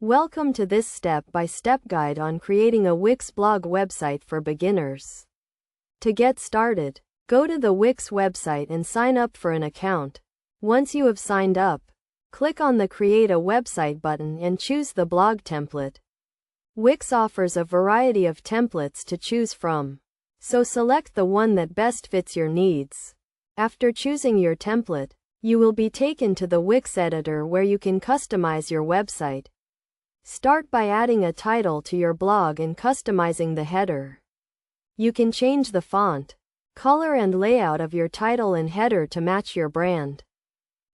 Welcome to this step-by-step guide on creating a Wix blog website for beginners. To get started, go to the Wix website and sign up for an account. Once you have signed up, click on the Create a Website button and choose the blog template. Wix offers a variety of templates to choose from, so select the one that best fits your needs. After choosing your template, you will be taken to the Wix editor where you can customize your website. Start by adding a title to your blog and customizing the header. You can change the font, color and layout of your title and header to match your brand.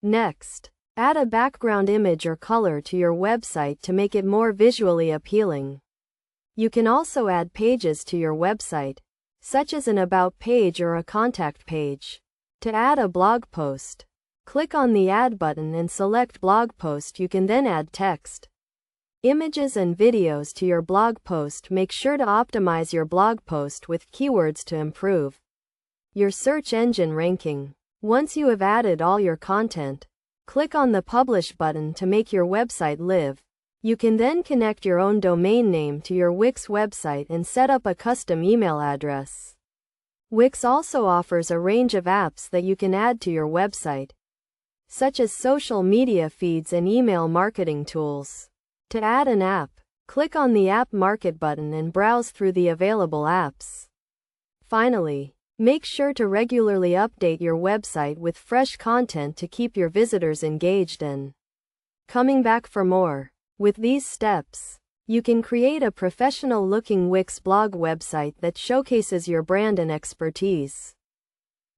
Next, add a background image or color to your website to make it more visually appealing. You can also add pages to your website, such as an About page or a Contact page. To add a blog post, click on the Add button and select Blog Post. You can then add text, images and videos to your blog post. Make sure to optimize your blog post with keywords to improve your search engine ranking. Once you have added all your content, click on the Publish button to make your website live. You can then connect your own domain name to your Wix website and set up a custom email address. Wix also offers a range of apps that you can add to your website, such as social media feeds and email marketing tools. To add an app, click on the App Market button and browse through the available apps. Finally, make sure to regularly update your website with fresh content to keep your visitors engaged and coming back for more. With these steps, you can create a professional-looking Wix blog website that showcases your brand and expertise.